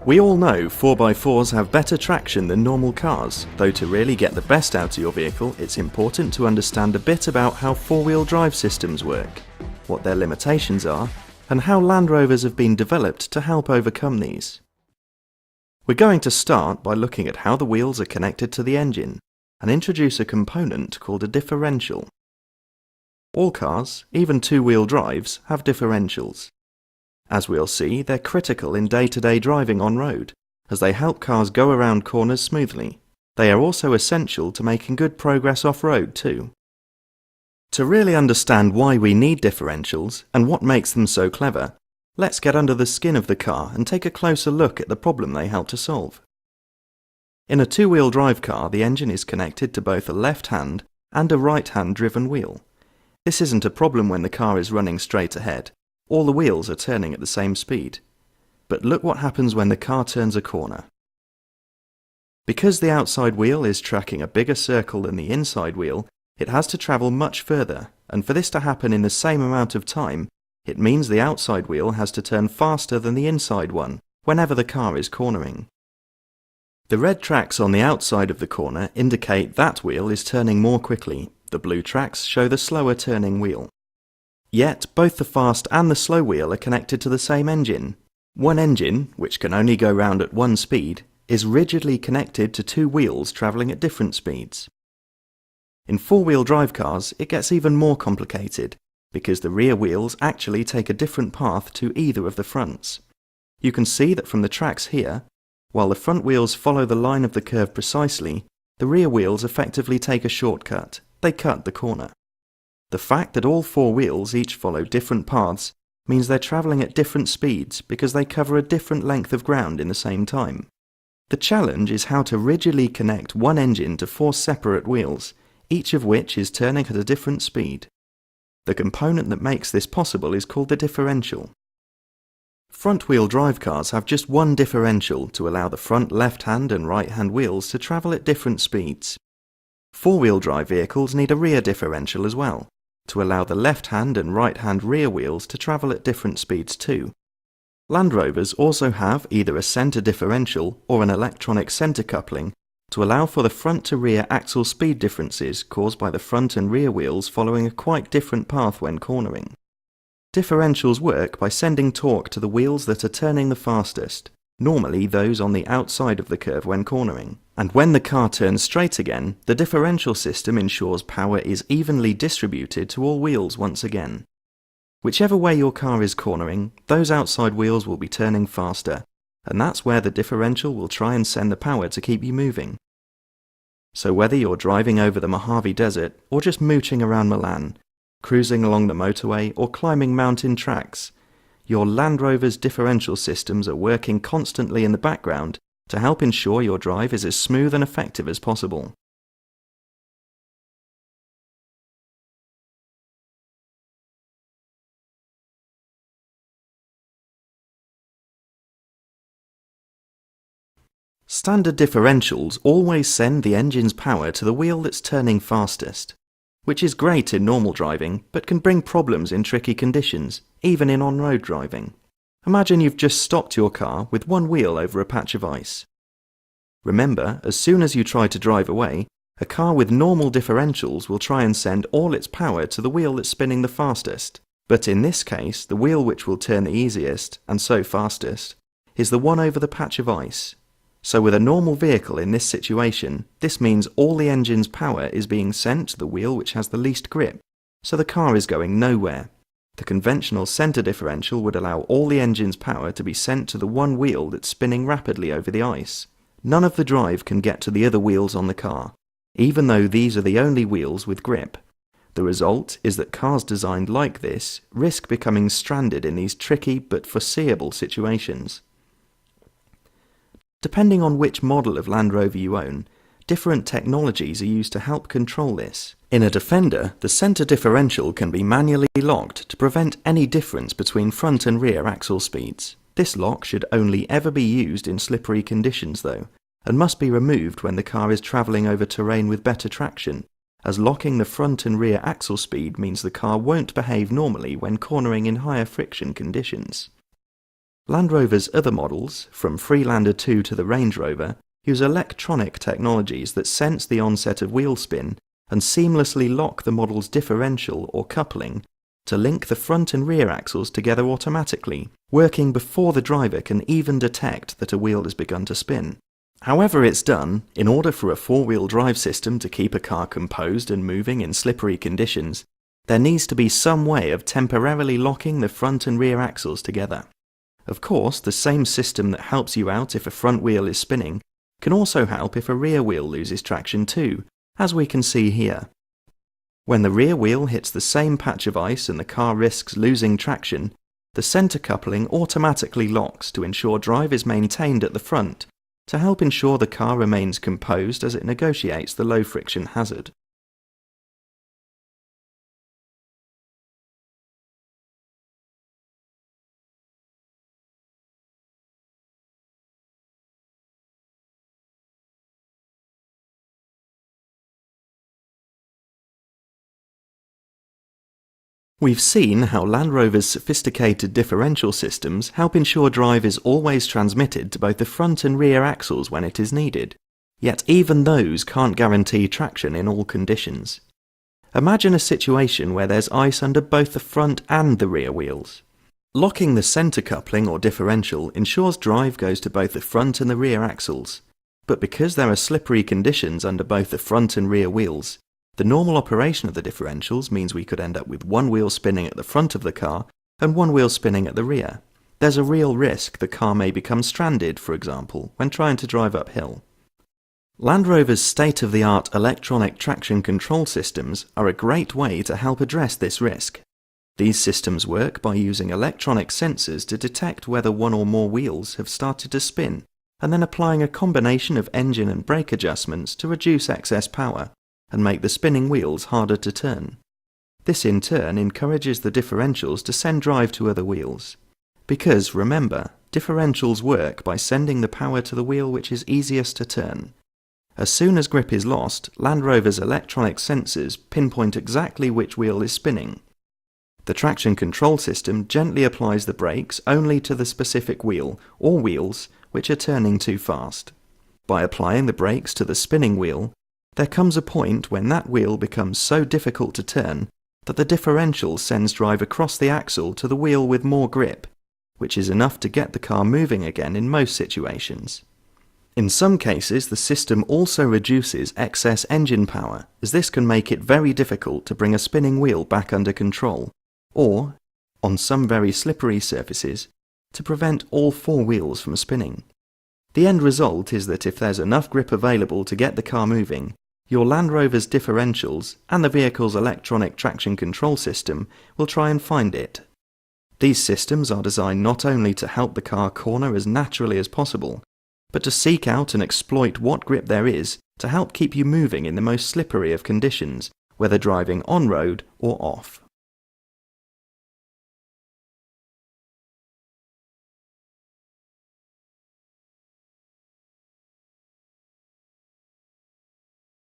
We all know 4x4s have better traction than normal cars, though to really get the best out of your vehicle, it's important to understand a bit about how four-wheel drive systems work, what their limitations are, and how Land Rovers have been developed to help overcome these. We're going to start by looking at how the wheels are connected to the engine, and introduce a component called a differential. All cars, even two-wheel drives, have differentials. As we'll see, they're critical in day-to-day driving on road, as they help cars go around corners smoothly. They are also essential to making good progress off-road too. To really understand why we need differentials and what makes them so clever, let's get under the skin of the car and take a closer look at the problem they help to solve. In a two-wheel drive car, the engine is connected to both a left-hand and a right-hand driven wheel. This isn't a problem when the car is running straight ahead. All the wheels are turning at the same speed. But look what happens when the car turns a corner. Because the outside wheel is tracking a bigger circle than the inside wheel, it has to travel much further, and for this to happen in the same amount of time, it means the outside wheel has to turn faster than the inside one whenever the car is cornering. The red tracks on the outside of the corner indicate that wheel is turning more quickly. The blue tracks show the slower turning wheel. Yet, both the fast and the slow wheel are connected to the same engine. One engine, which can only go round at one speed, is rigidly connected to two wheels travelling at different speeds. In four-wheel drive cars, it gets even more complicated, because the rear wheels actually take a different path to either of the fronts. You can see that from the tracks here, while the front wheels follow the line of the curve precisely, the rear wheels effectively take a shortcut. They cut the corner. The fact that all four wheels each follow different paths means they're travelling at different speeds because they cover a different length of ground in the same time. The challenge is how to rigidly connect one engine to four separate wheels, each of which is turning at a different speed. The component that makes this possible is called the differential. Front-wheel drive cars have just one differential to allow the front left-hand and right-hand wheels to travel at different speeds. Four-wheel drive vehicles need a rear differential as well, to allow the left-hand and right-hand rear wheels to travel at different speeds too. Land Rovers also have either a centre differential or an electronic centre coupling to allow for the front-to-rear axle speed differences caused by the front and rear wheels following a quite different path when cornering. Differentials work by sending torque to the wheels that are turning the fastest, normally those on the outside of the curve when cornering. And when the car turns straight again, the differential system ensures power is evenly distributed to all wheels once again. Whichever way your car is cornering, those outside wheels will be turning faster, and that's where the differential will try and send the power to keep you moving. So whether you're driving over the Mojave Desert or just mooching around Milan, cruising along the motorway or climbing mountain tracks, your Land Rover's differential systems are working constantly in the background to help ensure your drive is as smooth and effective as possible. Standard differentials always send the engine's power to the wheel that's turning fastest, which is great in normal driving but can bring problems in tricky conditions, even in on-road driving. Imagine you've just stopped your car with one wheel over a patch of ice. Remember, as soon as you try to drive away, a car with normal differentials will try and send all its power to the wheel that's spinning the fastest. But in this case, the wheel which will turn the easiest, and so fastest, is the one over the patch of ice. So with a normal vehicle in this situation, this means all the engine's power is being sent to the wheel which has the least grip, so the car is going nowhere. The conventional centre differential would allow all the engine's power to be sent to the one wheel that's spinning rapidly over the ice. None of the drive can get to the other wheels on the car, even though these are the only wheels with grip. The result is that cars designed like this risk becoming stranded in these tricky but foreseeable situations. Depending on which model of Land Rover you own, different technologies are used to help control this. In a Defender, the centre differential can be manually locked to prevent any difference between front and rear axle speeds. This lock should only ever be used in slippery conditions though, and must be removed when the car is travelling over terrain with better traction, as locking the front and rear axle speed means the car won't behave normally when cornering in higher friction conditions. Land Rover's other models, from Freelander 2 to the Range Rover, use electronic technologies that sense the onset of wheel spin and seamlessly lock the model's differential or coupling to link the front and rear axles together automatically, working before the driver can even detect that a wheel has begun to spin. However it's done, in order for a four-wheel drive system to keep a car composed and moving in slippery conditions, there needs to be some way of temporarily locking the front and rear axles together. Of course, the same system that helps you out if a front wheel is spinning can also help if a rear wheel loses traction too, as we can see here. When the rear wheel hits the same patch of ice and the car risks losing traction, the centre coupling automatically locks to ensure drive is maintained at the front, to help ensure the car remains composed as it negotiates the low friction hazard. We've seen how Land Rover's sophisticated differential systems help ensure drive is always transmitted to both the front and rear axles when it is needed. Yet even those can't guarantee traction in all conditions. Imagine a situation where there's ice under both the front and the rear wheels. Locking the centre coupling or differential ensures drive goes to both the front and the rear axles. But because there are slippery conditions under both the front and rear wheels, the normal operation of the differentials means we could end up with one wheel spinning at the front of the car and one wheel spinning at the rear. There's a real risk the car may become stranded, for example, when trying to drive uphill. Land Rover's state-of-the-art electronic traction control systems are a great way to help address this risk. These systems work by using electronic sensors to detect whether one or more wheels have started to spin, and then applying a combination of engine and brake adjustments to reduce excess power and make the spinning wheels harder to turn. This in turn encourages the differentials to send drive to other wheels. Because, remember, differentials work by sending the power to the wheel which is easiest to turn. As soon as grip is lost, Land Rover's electronic sensors pinpoint exactly which wheel is spinning. The traction control system gently applies the brakes only to the specific wheel or wheels which are turning too fast. By applying the brakes to the spinning wheel, there comes a point when that wheel becomes so difficult to turn that the differential sends drive across the axle to the wheel with more grip, which is enough to get the car moving again in most situations. In some cases, the system also reduces excess engine power, as this can make it very difficult to bring a spinning wheel back under control, or, on some very slippery surfaces, to prevent all four wheels from spinning. The end result is that if there's enough grip available to get the car moving, your Land Rover's differentials and the vehicle's electronic traction control system will try and find it. These systems are designed not only to help the car corner as naturally as possible, but to seek out and exploit what grip there is to help keep you moving in the most slippery of conditions, whether driving on road or off.